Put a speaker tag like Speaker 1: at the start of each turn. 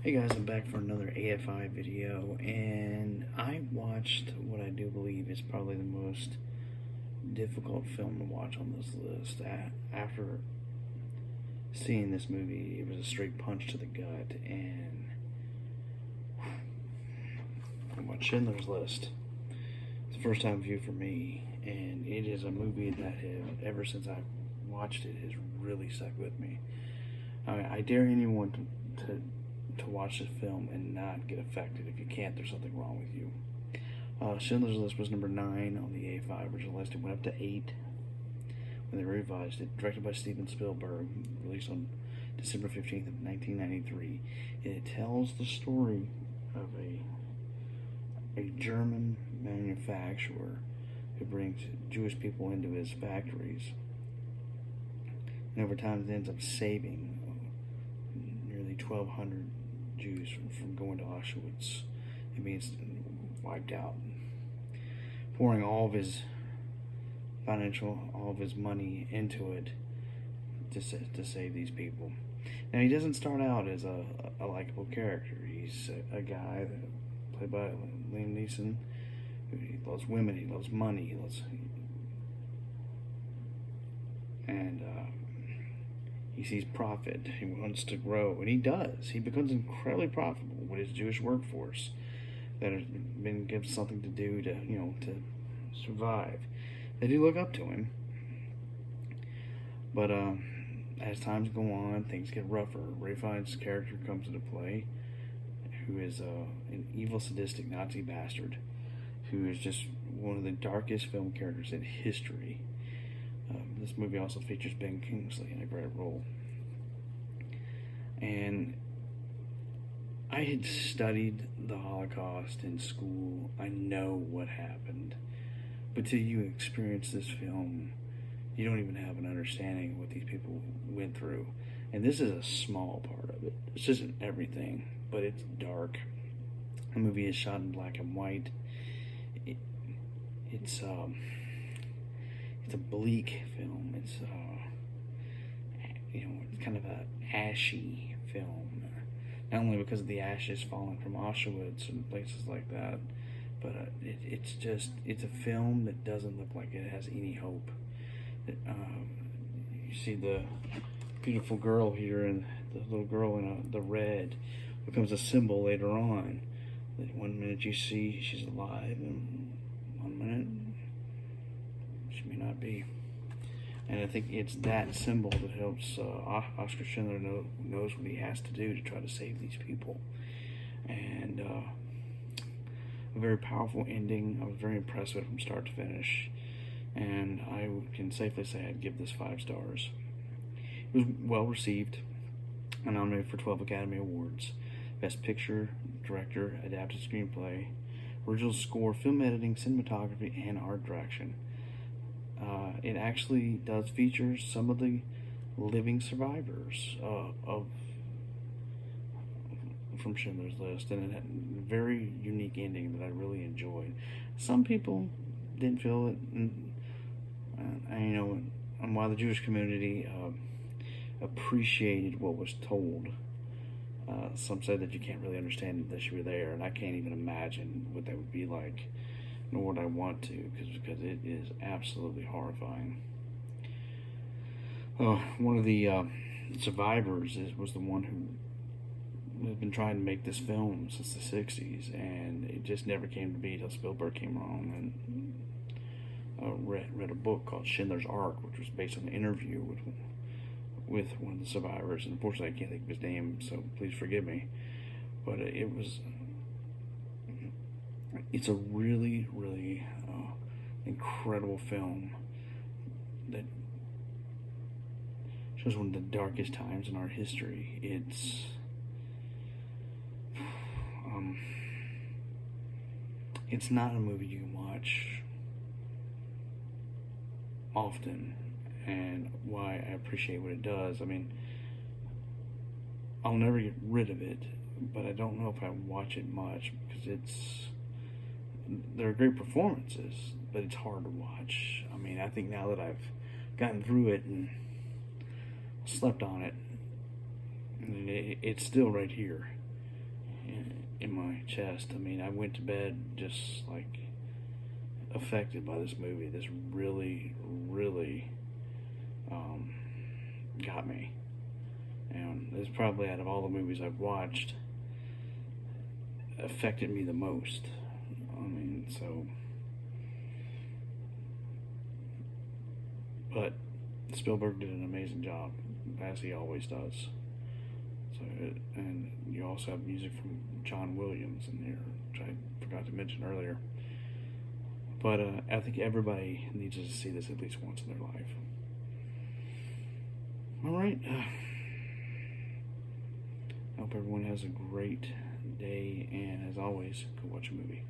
Speaker 1: Hey guys, I'm back for another AFI video, and I watched what I do believe is probably the most difficult film to watch on this list. After seeing this movie, it was a straight punch to the gut, and I watched Schindler's List. It's the first time view for me, and it is a movie that ever since I watched it, has really stuck with me. I dare anyone to watch this film and not get affected. If you can't, there's something wrong with you. Schindler's List was number 9 on the AFI original list. It went up to 8 when they revised it. Directed by Steven Spielberg, released on December 15th of 1993. And it tells the story of a German manufacturer who brings Jewish people into his factories, and over time it ends up saving nearly 1,200 Jews from going to Auschwitz and being wiped out, pouring all of his all of his money into it to save these people. Now, he doesn't start out as a likable character. He's a guy played by Liam Neeson. He loves women, he loves money, he sees profit. He wants to grow, and he does. He becomes incredibly profitable with his Jewish workforce that has been given something to do to survive. They do look up to him, but as times go on, things get rougher. Ray Fiennes' character comes into play, who is an evil, sadistic Nazi bastard, who is just one of the darkest film characters in history. This movie also features Ben Kingsley in a great role. And I had studied the Holocaust in school. I know what happened. But till you experience this film, you don't even have an understanding of what these people went through. And this is a small part of it. This isn't everything, but it's dark. The movie is shot in black and white. It's a bleak film. It's it's kind of a ashy film. Not only because of the ashes falling from Auschwitz and places like that, but it's a film that doesn't look like it has any hope. You see the beautiful girl here, and the little girl in the red becomes a symbol later on. That one minute you see she's alive, and one minute she may not be. And I think it's that symbol that helps Oscar Schindler knows what he has to do to try to save these people. And a very powerful ending. I was very impressed with it from start to finish, and I can safely say I'd give this 5 stars. It was well received and nominated for 12 Academy Awards: Best Picture, Director, Adapted Screenplay, Original Score, Film Editing, Cinematography, and Art Direction. It actually does feature some of the living survivors from Schindler's List, and it had a very unique ending that I really enjoyed. Some people didn't feel it, and while the Jewish community appreciated what was told, some said that you can't really understand it unless you were there, and I can't even imagine what that would be like, nor would I want to, because it is absolutely horrifying. One of the survivors was the one who had been trying to make this film since the 60s, and it just never came to be till Spielberg came along and read a book called Schindler's Ark, which was based on an interview with one of the survivors. And unfortunately I can't think of his name, so please forgive me. But it's a really, really incredible film that shows one of the darkest times in our history. It's not a movie you can watch often, and why I appreciate what it does. I mean, I'll never get rid of it, but I don't know if I watch it much, because there are great performances, but it's hard to watch. I mean, I think now that I've gotten through it and slept on it, it's still right here. in my chest. I mean, I went to bed just like affected by this movie. This really, really got me. And it's probably, out of all the movies I've watched, affected me the most. I mean, so. But Spielberg did an amazing job, as he always does. So, and you also have music from John Williams in there, which I forgot to mention earlier. But I think everybody needs to see this at least once in their life. All right. I hope everyone has a great day, and as always, go watch a movie.